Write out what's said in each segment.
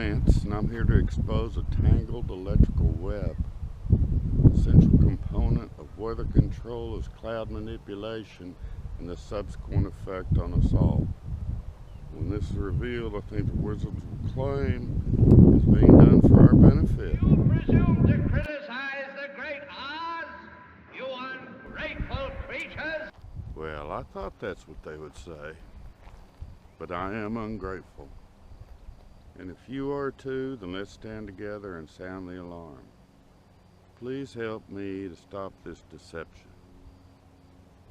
Lance, and I'm here to expose a tangled electrical web. The central component of weather control is cloud manipulation and the subsequent effect on us all. When this is revealed, I think the wizards will claim it's being done for our benefit. You presume to criticize the great Oz, you ungrateful creatures? Well, I thought that's what they would say, but I am ungrateful. And if you are too, then let's stand together and sound the alarm. Please help me to stop this deception.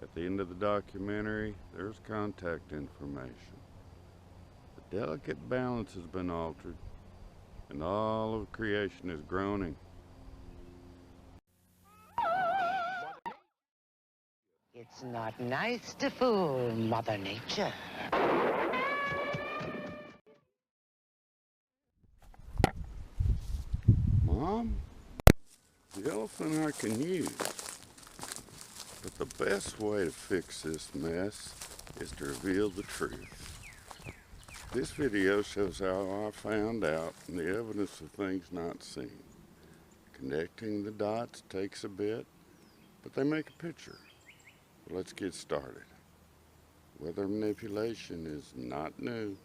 At the end of the documentary, there's contact information. The delicate balance has been altered, and all of creation is groaning. It's not nice to fool Mother Nature. Mom, the elephant I can use, but the best way to fix this mess is to reveal the truth. This video shows how I found out and the evidence of things not seen. Connecting the dots takes a bit, but they make a picture. Well, let's get started. Weather manipulation is not new.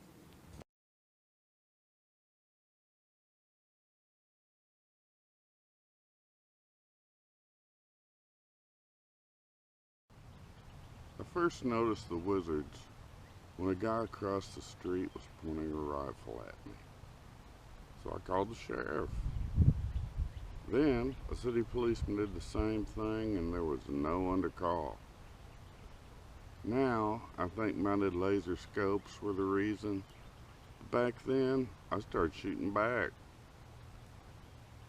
I first noticed the wizards when a guy across the street was pointing a rifle at me. So I called the sheriff. Then a city policeman did the same thing and there was no one to call. Now I think mounted laser scopes were the reason. Back then I started shooting back.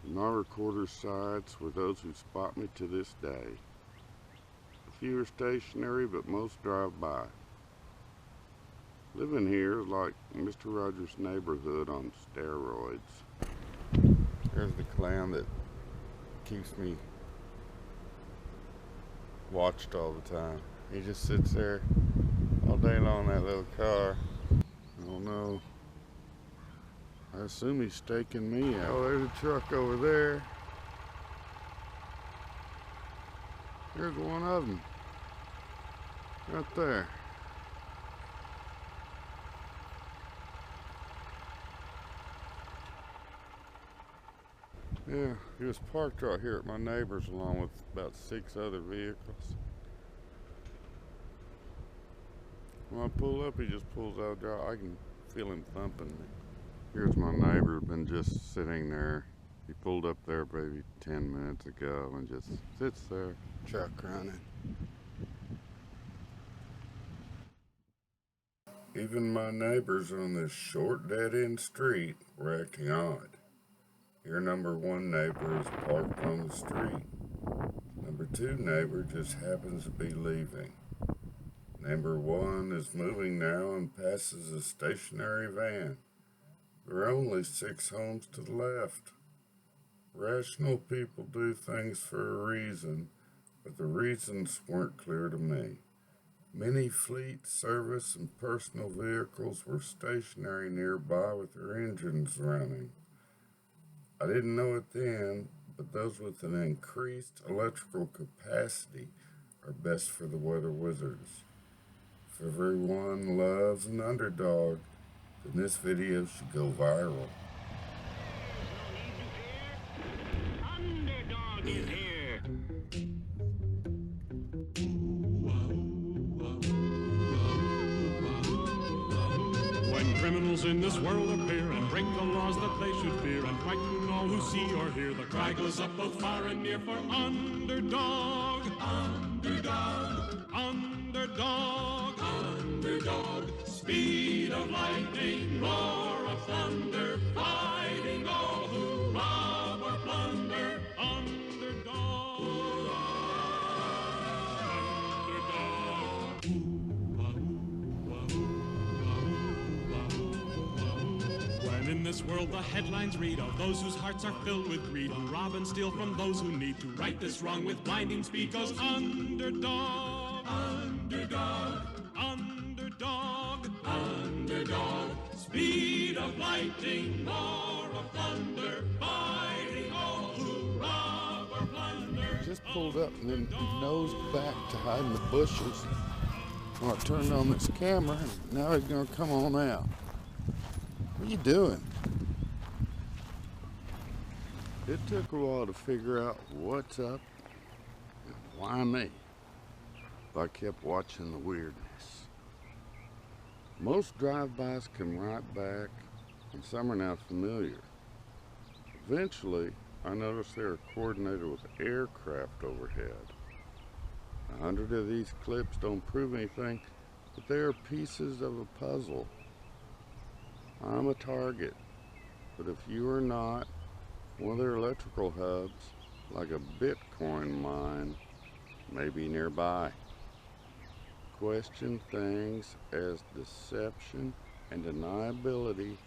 My recorder's sights were those who spot me to this day. A few are stationary, but most drive by. Living here is like Mr. Rogers' Neighborhood on steroids. There's the clown that keeps me watched all the time. He just sits there all day long in that little car. I don't know. I assume he's staking me out. Oh, there's a truck over there. Here's one of them. Right there. Yeah, he was parked right here at my neighbor's along with about 6 other vehicles. When I pull up, he just pulls out. I can feel him thumping me. Here's my neighbor, been just sitting there. He pulled up there maybe 10 minutes ago and just sits there, truck running. Even my neighbors on this short dead-end street were acting odd. Your number 1 neighbor is parked on the street. Number 2 neighbor just happens to be leaving. Number 1 is moving now and passes a stationary van. There are only 6 homes to the left. Rational people do things for a reason, but the reasons weren't clear to me. Many fleet, service, and personal vehicles were stationary nearby with their engines running. I didn't know it then, but those with an increased electrical capacity are best for the weather wizards. If everyone loves an underdog, then this video should go viral. Underdog is here. When criminals in this world appear and break the laws that they should fear and frighten all who see or hear, the cry goes up both far and near for underdog, underdog, underdog, underdog. Speed of lightning, roar of thunder, fighting all who rob or plunder. Underdog, When in this world the headlines read of those whose hearts are filled with greed, who rob and steal from those who need to right this wrong with blinding speed, goes underdog, underdog, underdog, underdog. Speed of lightning, roar just pulled up and then nosed back to hide in the bushes. Well, I turned on this camera and now he's gonna come on out. What are you doing? It took a while to figure out what's up and why me. But I kept watching the weirdness. Most drive-bys come right back, and some are now familiar. Eventually, I noticed they were coordinated with aircraft overhead. 100 of these clips don't prove anything, but they are pieces of a puzzle. I'm a target, but if you are not, one of their electrical hubs, like a Bitcoin mine, may be nearby. Question things as deception and deniability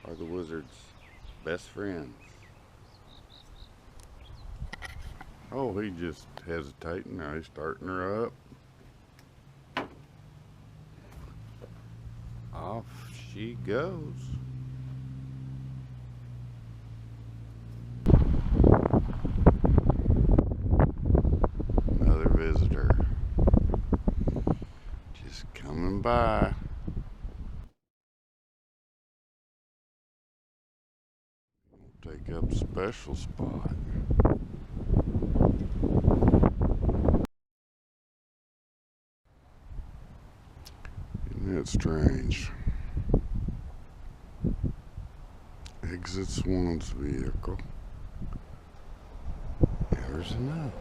are the wizard's best friends. Oh, he just hesitating. Now he's starting her up. Off she goes. Another visitor. Just coming by. Take up special spot. Isn't that strange? Exits one's vehicle. There's another.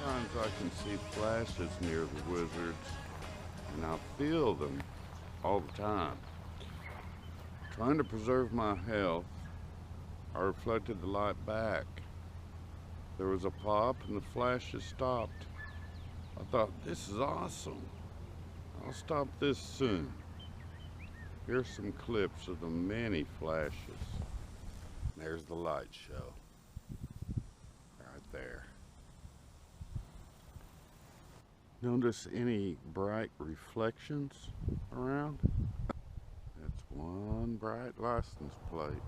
Sometimes I can see flashes near the wizards, and I feel them all the time. Trying to preserve my health, I reflected the light back. There was a pop and the flashes stopped. I thought, this is awesome. I'll stop this soon. Here's some clips of the many flashes. There's the light show. Right there. Notice any bright reflections around? That's one bright license plate.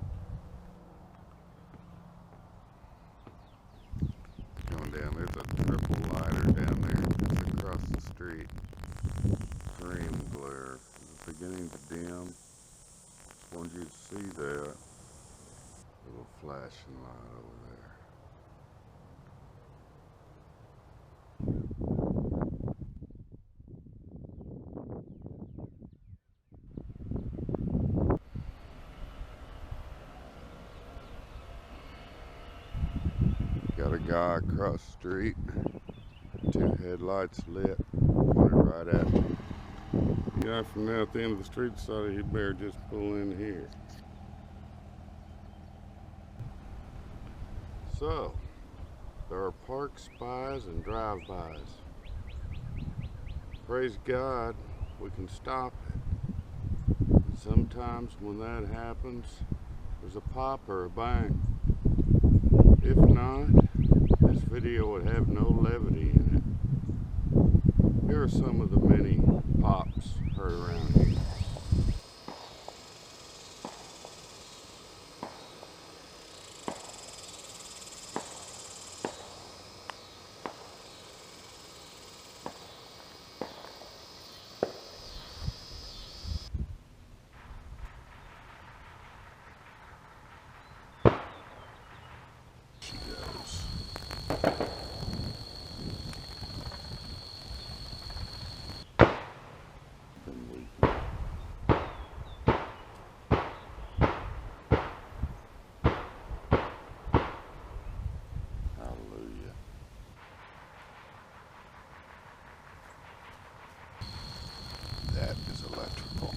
Going down, there's a triple lighter down there just across the street. Green glare. It's beginning to dim. Just wanted you to see that. Little flashing light over there. Got a guy across the street, two headlights lit, pointed right at me. The guy from down at the end of the street decided he better just pull in here. So, There are park spies and drive-bys. Praise God, we can stop it. Sometimes when that happens, there's a pop or a bang. If not, this video would have no levity in it. Here are some of the many pops heard around here. She goes. Been weeping. Hallelujah. That is electrical.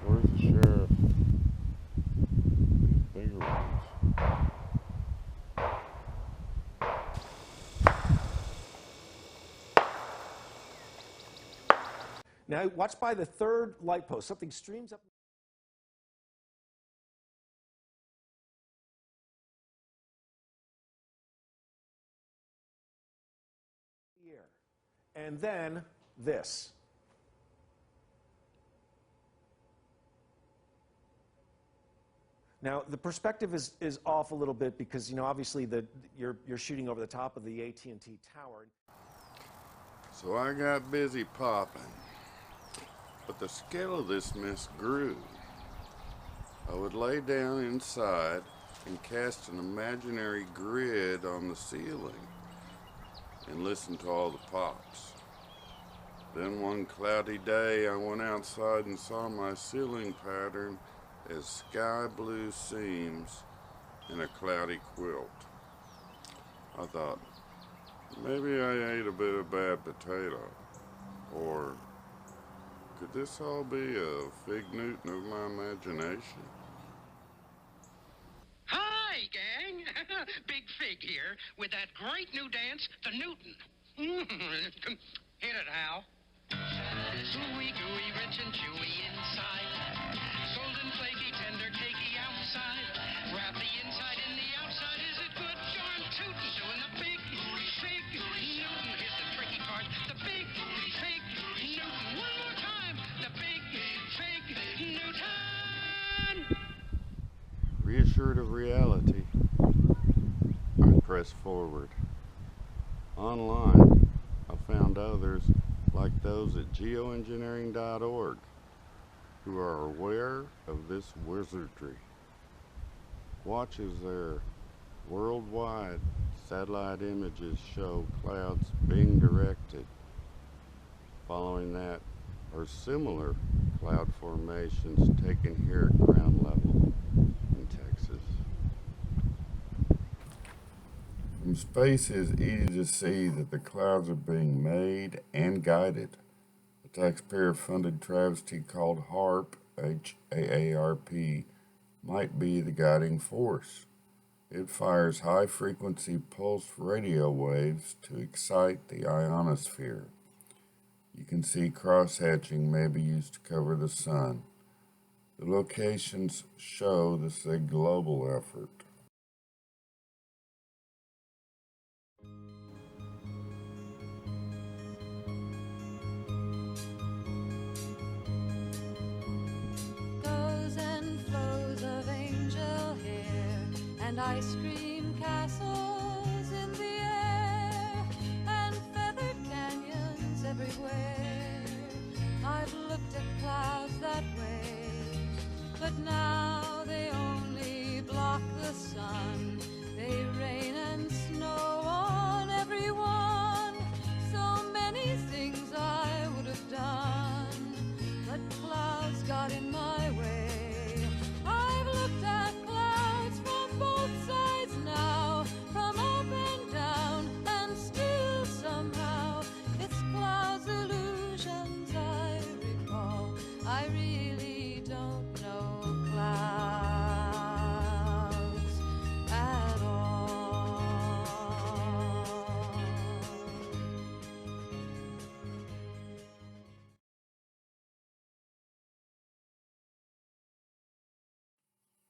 Where's the sheriff? These bigger ones. Now watch by the third light post. Something streams up. Here. And then this. Now the perspective is off a little bit because obviously you're shooting over the top of the AT&T tower. So I got busy popping, but the scale of this mess grew. I would lay down inside and cast an imaginary grid on the ceiling and listen to all the pops. Then one cloudy day I went outside and saw my ceiling pattern as sky blue seams in a cloudy quilt. I thought, maybe I ate a bit of bad potato, or could this all be a fig Newton of my imagination? Hi, gang! Big Fig here with that great new dance, the Newton. Hit it, Hal. Ooey gooey, rich and chewy inside. Golden flaky, tender, cakey outside. Wrap the inside in the outside. Is it good? Darn tootin'. Doing the big Fig Newton. Here's the tricky part. The big Fig Newton. One more time. The big Fig Newton. Reassured of reality, I pressed forward. Online, I found others like those at geoengineering.org who are aware of this wizardry. Watch as their worldwide satellite images show clouds being directed. Following that are similar cloud formations taken here at ground level in Texas. From space it is easy to see that the clouds are being made and guided. The taxpayer-funded travesty called HAARP, H-A-A-R-P, might be the guiding force. It fires high-frequency pulse radio waves to excite the ionosphere. You can see cross-hatching may be used to cover the sun. The locations show this is a global effort. Goes and flows of angel hair and ice cream castles in the air and feathered canyons everywhere. I've looked at clouds that way, but now they only block the sun. They rain and snow on everyone. So many things I would have done, but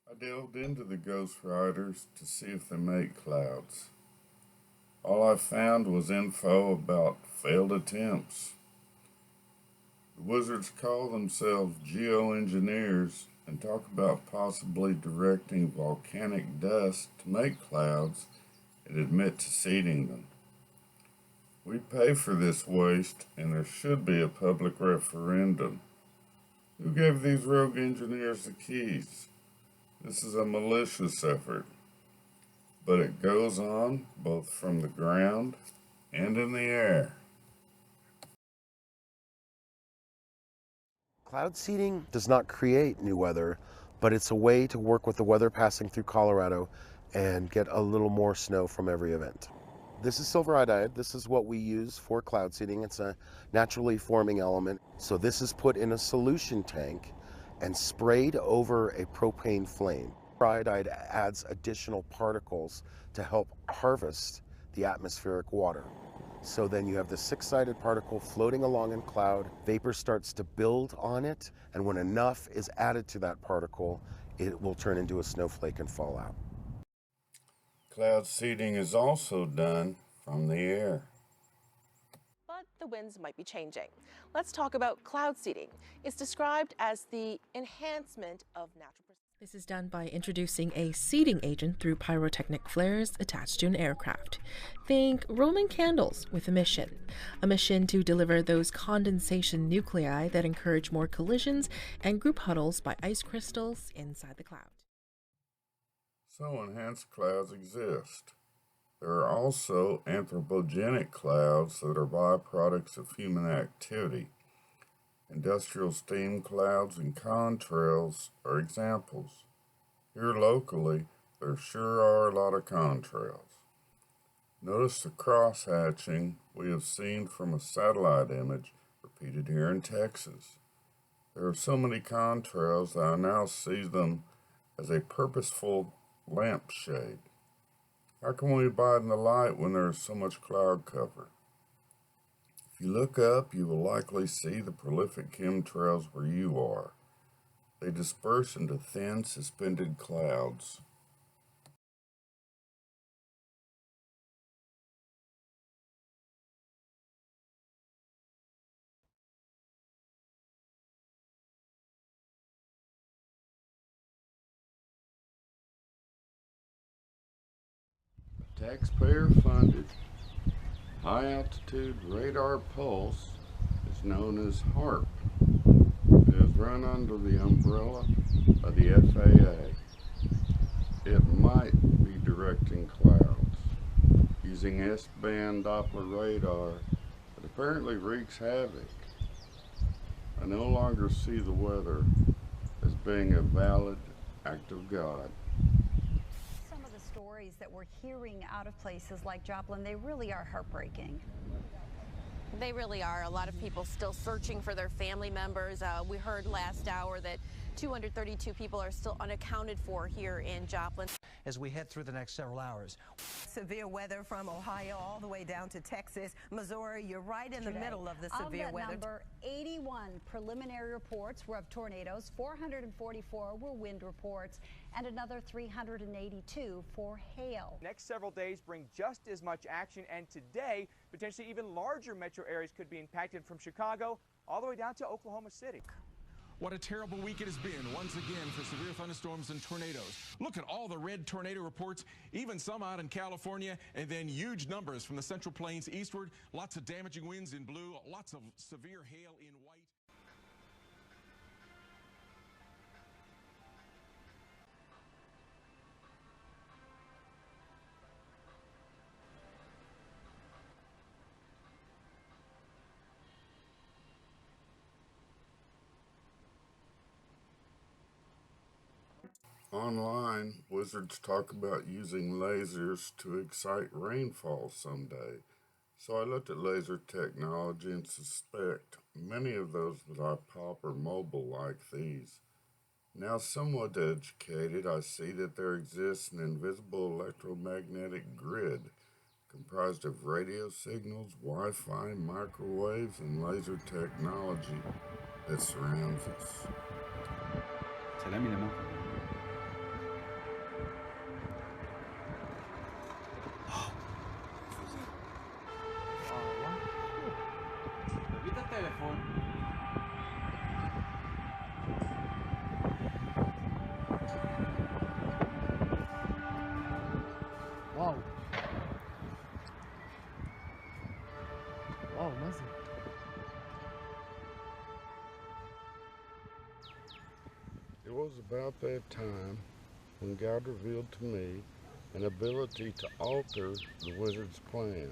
I delved into the Ghost Riders to see if they make clouds. All I found was info about failed attempts. The wizards call themselves geoengineers and talk about possibly directing volcanic dust to make clouds and admit to seeding them. We pay for this waste, and there should be a public referendum. Who gave these rogue engineers the keys? This is a malicious effort, but it goes on both from the ground and in the air. Cloud seeding does not create new weather, but it's a way to work with the weather passing through Colorado and get a little more snow from every event. This is silver iodide. This is what we use for cloud seeding. It's a naturally forming element. So this is put in a solution tank and sprayed over a propane flame. Iodide adds additional particles to help harvest the atmospheric water. So then you have the six-sided particle floating along in cloud, vapor starts to build on it, and when enough is added to that particle, it will turn into a snowflake and fall out. Cloud seeding is also done from the air. But the winds might be changing. Let's talk about cloud seeding. It's described as the enhancement of natural. This is done by introducing a seeding agent through pyrotechnic flares attached to an aircraft. Think Roman candles with a mission to deliver those condensation nuclei that encourage more collisions and group huddles by ice crystals inside the cloud. So enhanced clouds exist. There are also anthropogenic clouds that are byproducts of human activity. Industrial steam clouds and contrails are examples. Here locally, there sure are a lot of contrails. Notice the cross-hatching we have seen from a satellite image repeated here in Texas. There are so many contrails that I now see them as a purposeful lampshade. How can we abide in the light when there is so much cloud cover? If you look up, you will likely see the prolific chemtrails where you are. They disperse into thin, suspended clouds. Taxpayer-funded, high-altitude radar pulse is known as HARP. It is run under the umbrella of the FAA. It might be directing clouds using S-band Doppler radar that apparently wreaks havoc. I no longer see the weather as being a valid act of God. Some of the stories that we're hearing out of places like Joplin, they really are heartbreaking. They really are. A lot of people still searching for their family members. We heard last hour that 232 people are still unaccounted for here in Joplin. As we head through the next several hours. Severe weather from Ohio all the way down to Texas, Missouri. You're right in the middle of the severe weather. Number 81 preliminary reports were of tornadoes, 444 were wind reports, and another 382 for hail. Next several days bring just as much action, and today potentially even larger metro areas could be impacted from Chicago all the way down to Oklahoma City. What a terrible week it has been once again for severe thunderstorms and tornadoes. Look at all the red tornado reports, even some out in California, and then huge numbers from the Central Plains eastward. Lots of damaging winds in blue, lots of severe hail in white. Online, wizards talk about using lasers to excite rainfall someday. So I looked at laser technology and suspect many of those that I pop are mobile like these. Now somewhat educated, I see that there exists an invisible electromagnetic grid comprised of radio signals, Wi-Fi, microwaves, and laser technology that surrounds us. teléfono. Wow. Wow, massive. It was about that time when God revealed to me an ability to alter the wizard's plans,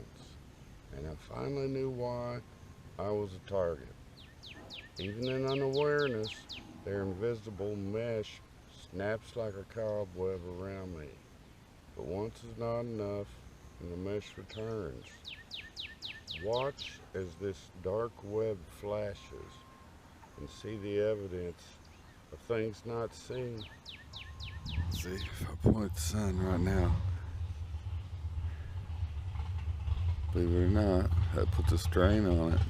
and I finally knew why I was a target. Even in unawareness, their invisible mesh snaps like a cobweb around me. But once is not enough, and the mesh returns. Watch as this dark web flashes and see the evidence of things not seen. See, if I point at the sun right now, believe it or not, that puts a strain on it.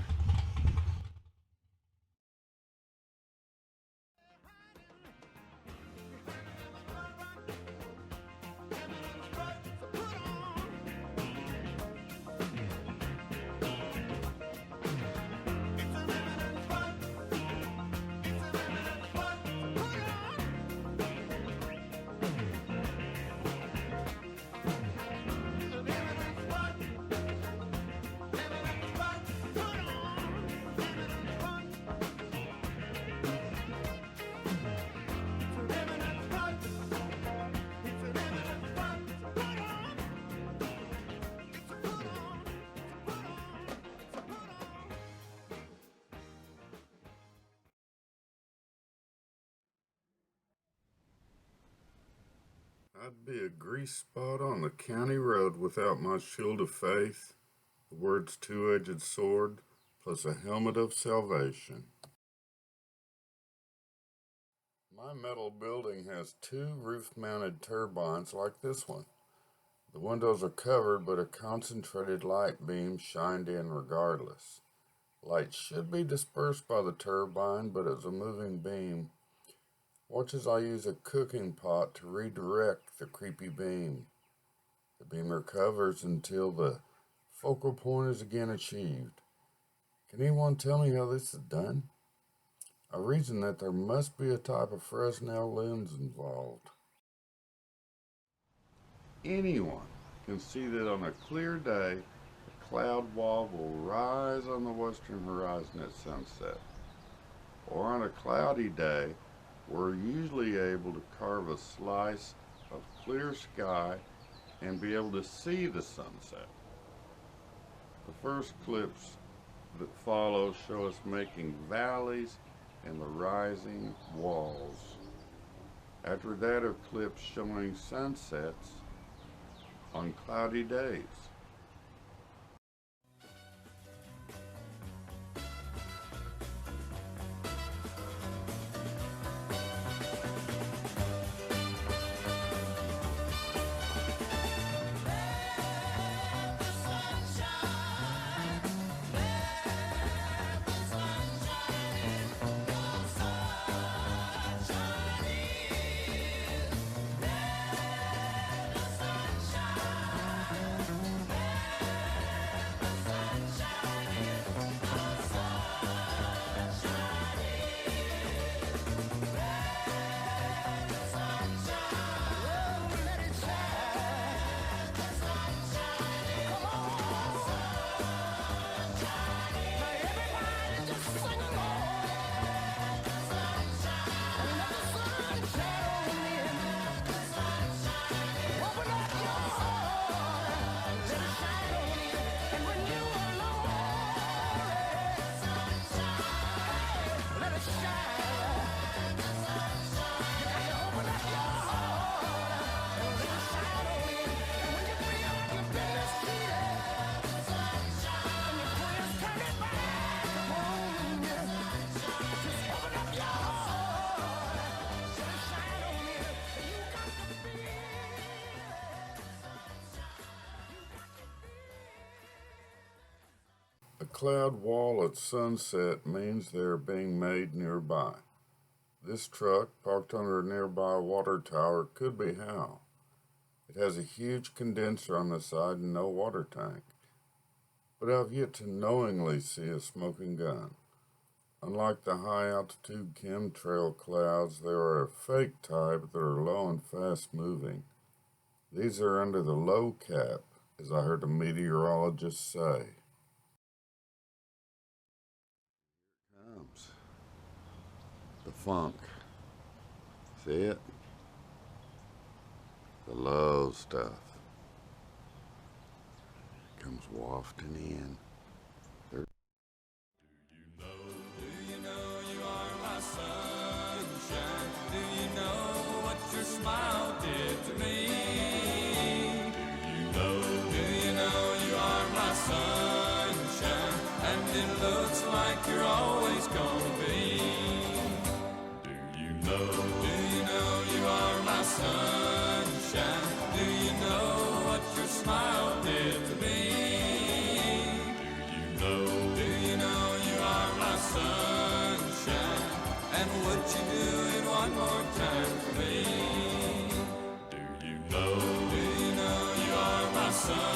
I'd be a grease spot on the county road without my shield of faith, the word's two-edged sword, plus a helmet of salvation. My metal building has 2 roof-mounted turbines like this one. The windows are covered, but a concentrated light beam shined in regardless. Light should be dispersed by the turbine, but as a moving beam, watch as I use a cooking pot to redirect the creepy beam. The beam recovers until the focal point is again achieved. Can anyone tell me how this is done? I reason that there must be a type of Fresnel lens involved. Anyone can see that on a clear day, a cloud wall will rise on the western horizon at sunset. Or on a cloudy day, we're usually able to carve a slice of clear sky and be able to see the sunset. The first clips that follow show us making valleys and the rising walls. After that are clips showing sunsets on cloudy days. A cloud wall at sunset means they are being made nearby. This truck, parked under a nearby water tower, could be how. It has a huge condenser on the side and no water tank. But I've yet to knowingly see a smoking gun. Unlike the high-altitude chemtrail clouds, they are a fake type that are low and fast-moving. These are under the low cap, as I heard a meteorologist say. Here comes the funk. See it? The low stuff. It comes wafting in. Smile did to me. Do you know you are my sunshine? And it looks like you're always gonna be. Do you know you are my sunshine? Do you know what your smile did to me? Do you know you are my sunshine? And would you do it one more time for me? Do you know you are my sunshine?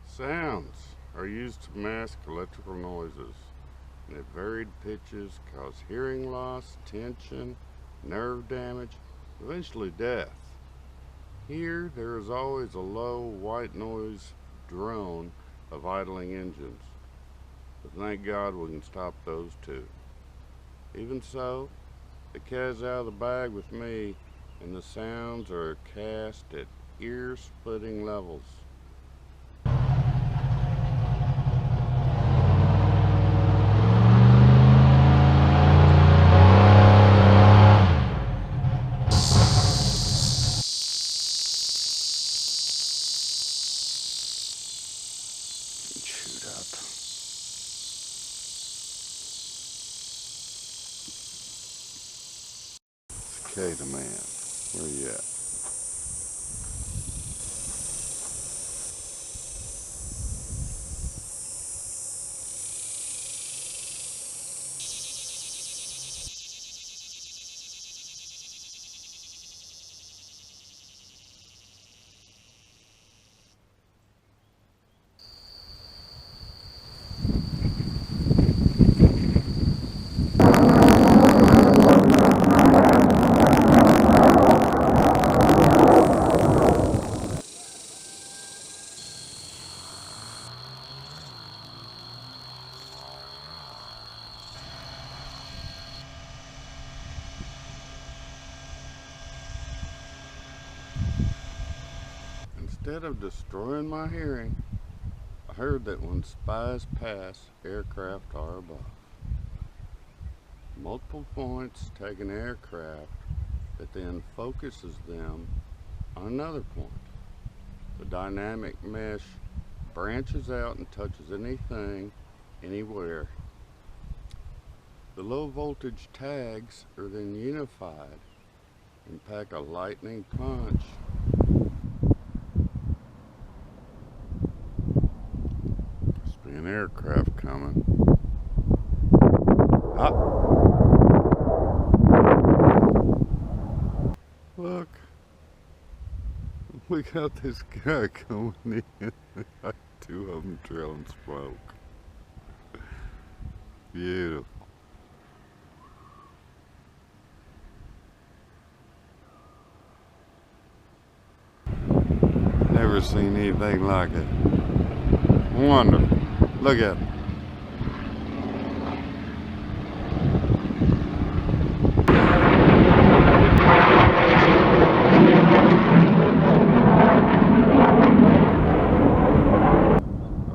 Sounds are used to mask electrical noises, and at varied pitches cause hearing loss, tension, nerve damage, eventually death. Here, there is always a low white noise drone of idling engines, but thank God we can stop those too. Even so, the cat's out of the bag with me, and the sounds are cast at ear-splitting levels. Cicada man, where you at? Instead of destroying my hearing, I heard that when spies pass, aircraft are above. Multiple points take an aircraft that then focuses them on another point. The dynamic mesh branches out and touches anything, anywhere. The low voltage tags are then unified and pack a lightning punch. Must be an aircraft coming. Ah! Look, we got this guy coming in. Two of them trailing smoke. Beautiful. Never seen anything like it. Wonderful. Look at it.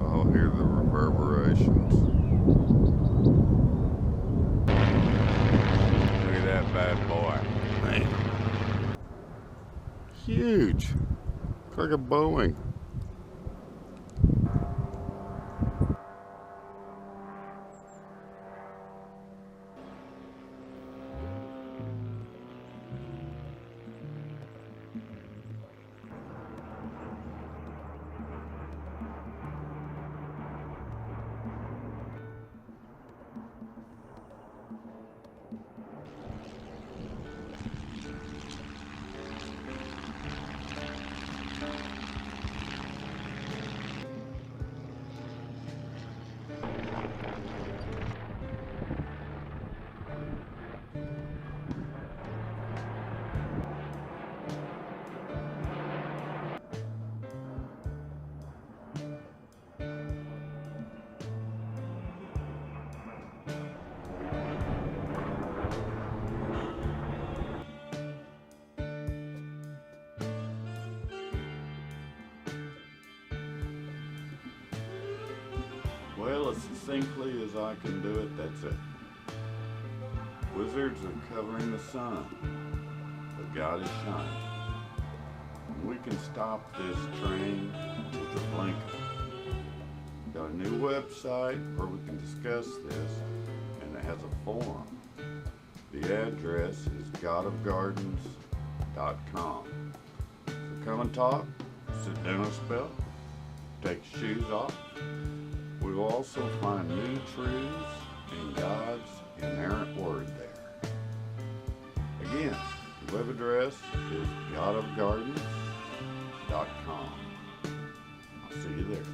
Oh, hear the reverberations. Look at that bad boy. Man. Huge. It's like a Boeing. Well, as succinctly as I can do it, that's it. Wizards are covering the sun, but God is shining. And we can stop this train with a blinker. Got a new website where we can discuss this, and it has a forum. The address is godofgardens.com. So come and talk, sit down a spell, take your shoes off. We will also find new truths in God's inerrant word there. Again, the web address is godofgardens.com. I'll see you there.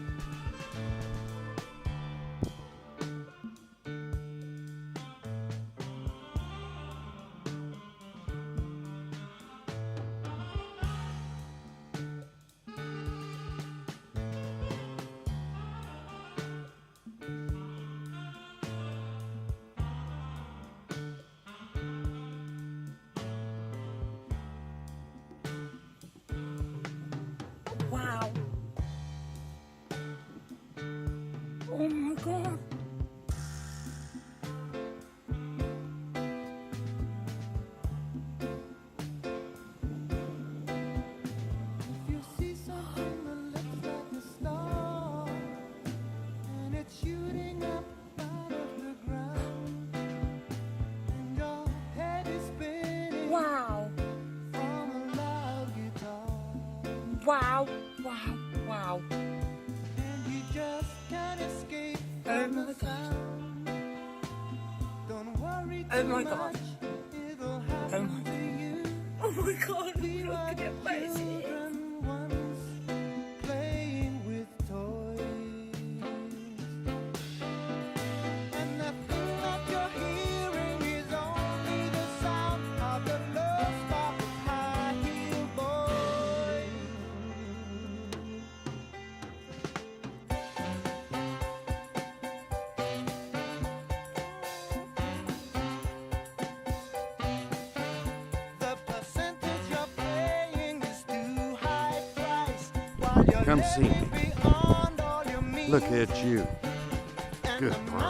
Wow. Oh my God. If you see something that looks like a star, and it's shooting up out of the ground, and your head is spinning. Wow. From a loud guitar. Wow. Wow. Wow. And you just can't escape Oh from my the God. sound. Don't worry Oh too my much. God. It'll Oh happen my to you. Oh my God. We Look were at it, Maisie. children once, playing with toys. And the thing that you're hearing is only the sound of the love stop high heel boy. The percentage you're paying is too high price, while you're Come see me. living beyond all your means. Look at you. And Good the bird.